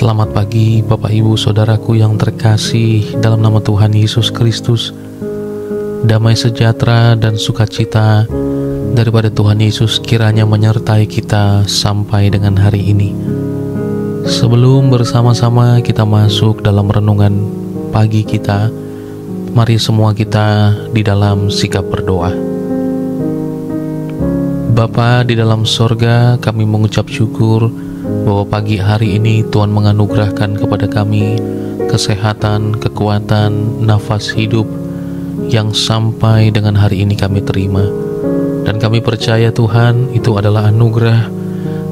Selamat pagi Bapak Ibu Saudaraku yang terkasih dalam nama Tuhan Yesus Kristus. Damai sejahtera dan sukacita daripada Tuhan Yesus kiranya menyertai kita sampai dengan hari ini. Sebelum bersama-sama kita masuk dalam renungan pagi kita, mari semua kita di dalam sikap berdoa. Bapa di dalam sorga, kami mengucap syukur bahwa pagi hari ini Tuhan menganugerahkan kepada kami kesehatan, kekuatan, nafas hidup yang sampai dengan hari ini kami terima. Dan kami percaya Tuhan itu adalah anugerah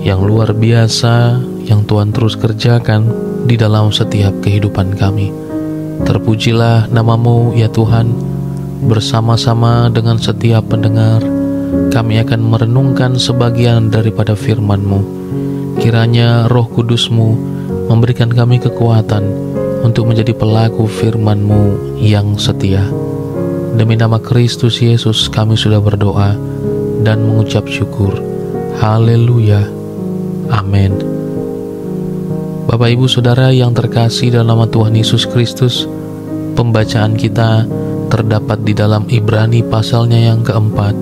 yang luar biasa yang Tuhan terus kerjakan di dalam setiap kehidupan kami. Terpujilah nama-Mu ya Tuhan. Bersama-sama dengan setiap pendengar, kami akan merenungkan sebagian daripada firman-Mu. Kiranya Roh Kudus-Mu memberikan kami kekuatan untuk menjadi pelaku firman-Mu yang setia. Demi nama Kristus Yesus kami sudah berdoa dan mengucap syukur. Haleluya. Amin. Bapak Ibu Saudara yang terkasih dalam nama Tuhan Yesus Kristus, pembacaan kita terdapat di dalam Ibrani pasalnya yang keempat,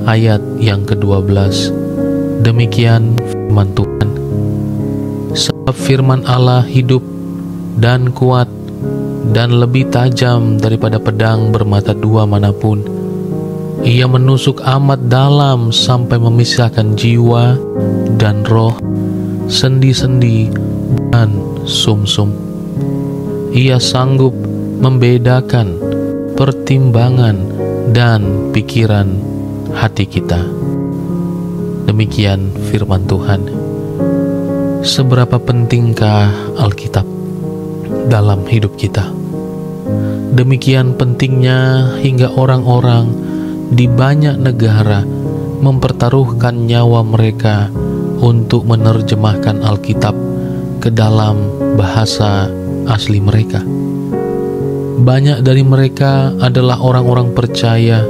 ayat yang ke-12. Demikian firman Tuhan. Sebab firman Allah hidup dan kuat dan lebih tajam daripada pedang bermata dua manapun. Ia menusuk amat dalam sampai memisahkan jiwa dan roh, sendi-sendi dan sumsum. Ia sanggup membedakan pertimbangan dan pikiran hati kita. Demikian firman Tuhan. Seberapa pentingkah Alkitab dalam hidup kita? Demikian pentingnya hingga orang-orang di banyak negara mempertaruhkan nyawa mereka untuk menerjemahkan Alkitab ke dalam bahasa asli mereka. Banyak dari mereka adalah orang-orang percaya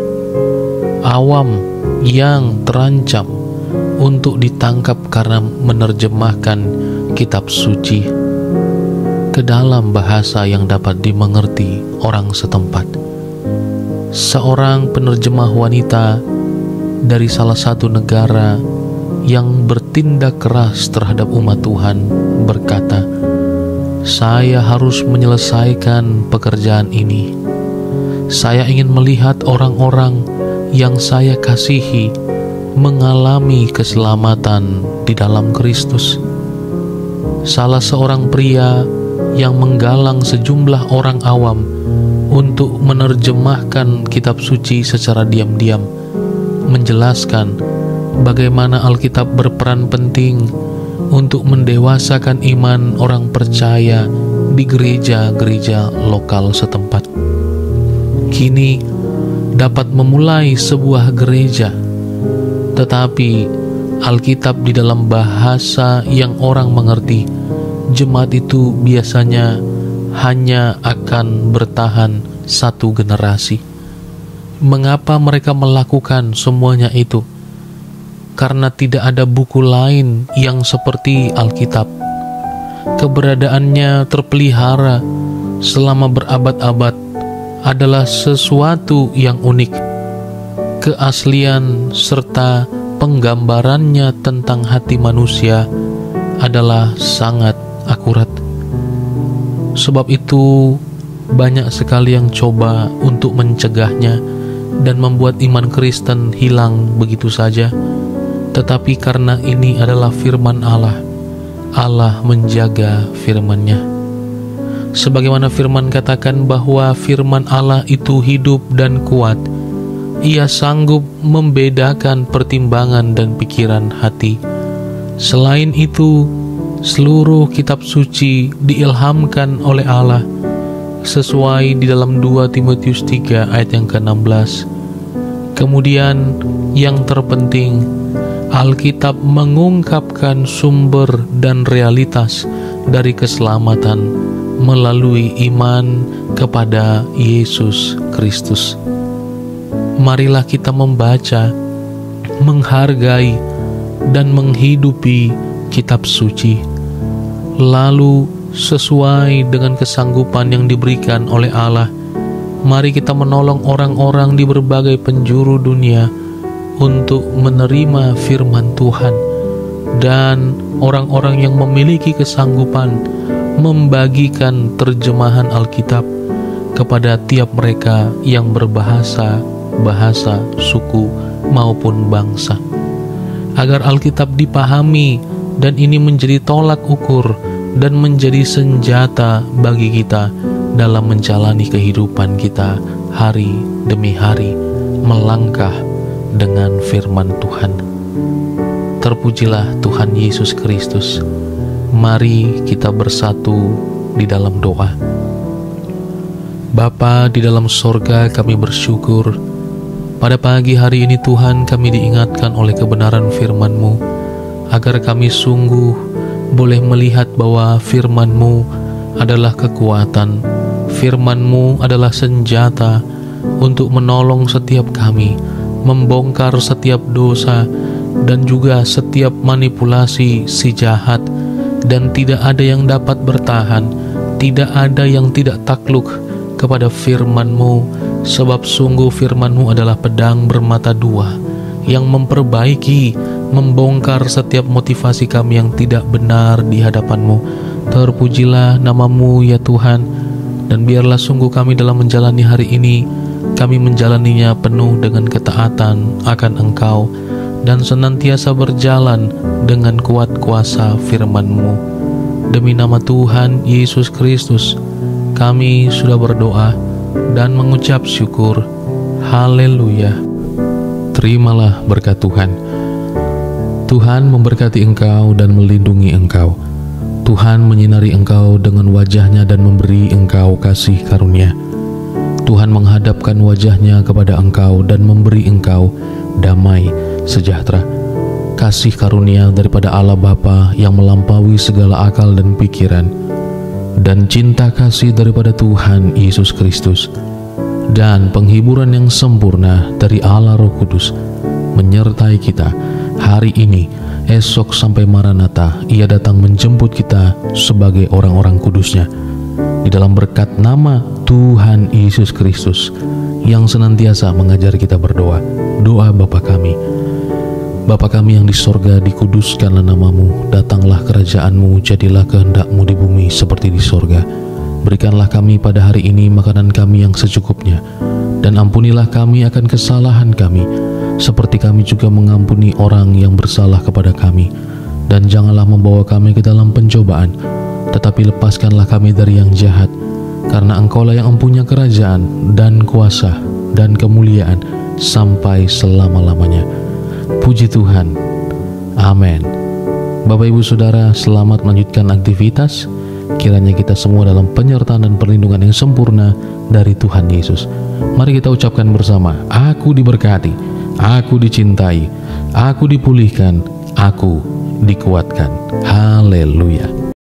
awam yang terancam untuk ditangkap karena menerjemahkan kitab suci ke dalam bahasa yang dapat dimengerti orang setempat. Seorang penerjemah wanita dari salah satu negara yang bertindak keras terhadap umat Tuhan berkata, "Saya harus menyelesaikan pekerjaan ini. Saya ingin melihat orang-orang yang saya kasihi mengalami keselamatan di dalam Kristus." Salah seorang pria yang menggalang sejumlah orang awam untuk menerjemahkan kitab suci secara diam-diam menjelaskan bagaimana Alkitab berperan penting untuk mendewasakan iman orang percaya di gereja-gereja lokal setempat. Kini dapat memulai sebuah gereja, tetapi Alkitab di dalam bahasa yang orang mengerti, jemaat itu biasanya hanya akan bertahan satu generasi. Mengapa mereka melakukan semuanya itu? Karena tidak ada buku lain yang seperti Alkitab. Keberadaannya terpelihara selama berabad-abad adalah sesuatu yang unik. Keaslian serta penggambarannya tentang hati manusia adalah sangat akurat. Sebab itu banyak sekali yang coba untuk mencegahnya dan membuat iman Kristen hilang begitu saja. Tetapi karena ini adalah firman Allah, Allah menjaga firman-Nya. Sebagaimana firman katakan bahwa firman Allah itu hidup dan kuat. Ia sanggup membedakan pertimbangan dan pikiran hati. Selain itu, seluruh kitab suci diilhamkan oleh Allah sesuai di dalam 2 Timotius 3 ayat yang ke-16. Kemudian yang terpenting, Alkitab mengungkapkan sumber dan realitas dari keselamatan melalui iman kepada Yesus Kristus. Marilah kita membaca, menghargai, dan menghidupi kitab suci. Lalu sesuai dengan kesanggupan yang diberikan oleh Allah, mari kita menolong orang-orang di berbagai penjuru dunia untuk menerima firman Tuhan, dan orang-orang yang memiliki kesanggupan membagikan terjemahan Alkitab kepada tiap mereka yang berbahasa, suku, maupun bangsa, agar Alkitab dipahami dan ini menjadi tolak ukur dan menjadi senjata bagi kita dalam menjalani kehidupan kita hari demi hari, melangkah dengan firman Tuhan. Terpujilah Tuhan Yesus Kristus. Mari kita bersatu di dalam doa. Bapa di dalam sorga, kami bersyukur pada pagi hari ini Tuhan, kami diingatkan oleh kebenaran firman-Mu, agar kami sungguh boleh melihat bahwa firman-Mu adalah kekuatan, firman-Mu adalah senjata untuk menolong setiap kami, membongkar setiap dosa dan juga setiap manipulasi si jahat, dan tidak ada yang dapat bertahan, tidak ada yang tidak takluk kepada firman-Mu, sebab sungguh firman-Mu adalah pedang bermata dua yang memperbaiki, membongkar setiap motivasi kami yang tidak benar di hadapan-Mu. Terpujilah nama-Mu ya Tuhan, dan biarlah sungguh kami dalam menjalani hari ini, kami menjalaninya penuh dengan ketaatan akan Engkau, dan senantiasa berjalan dengan kuat kuasa firman-Mu. Demi nama Tuhan Yesus Kristus, kami sudah berdoa dan mengucap syukur. Haleluya. Terimalah berkat Tuhan. Tuhan memberkati engkau dan melindungi engkau. Tuhan menyinari engkau dengan wajah-Nya dan memberi engkau kasih karunia. Tuhan menghadapkan wajah-Nya kepada engkau dan memberi engkau damai sejahtera. Kasih karunia daripada Allah Bapa yang melampaui segala akal dan pikiran, dan cinta kasih daripada Tuhan Yesus Kristus, dan penghiburan yang sempurna dari Allah Roh Kudus menyertai kita hari ini, esok sampai Maranatha. Ia datang menjemput kita sebagai orang-orang kudus-Nya, di dalam berkat nama Tuhan Yesus Kristus yang senantiasa mengajar kita berdoa. Doa Bapa kami. Bapa kami yang di sorga, dikuduskanlah nama-Mu, datanglah kerajaan-Mu, jadilah kehendak-Mu di bumi seperti di sorga. Berikanlah kami pada hari ini makanan kami yang secukupnya, dan ampunilah kami akan kesalahan kami, seperti kami juga mengampuni orang yang bersalah kepada kami. Dan janganlah membawa kami ke dalam pencobaan, tetapi lepaskanlah kami dari yang jahat, karena Engkau-lah yang mempunyai kerajaan dan kuasa dan kemuliaan sampai selama-lamanya. Puji Tuhan. Amin. Bapak Ibu Saudara, selamat melanjutkan aktivitas. Kiranya kita semua dalam penyertaan dan perlindungan yang sempurna dari Tuhan Yesus. Mari kita ucapkan bersama, aku diberkati, aku dicintai, aku dipulihkan, aku dikuatkan. Haleluya.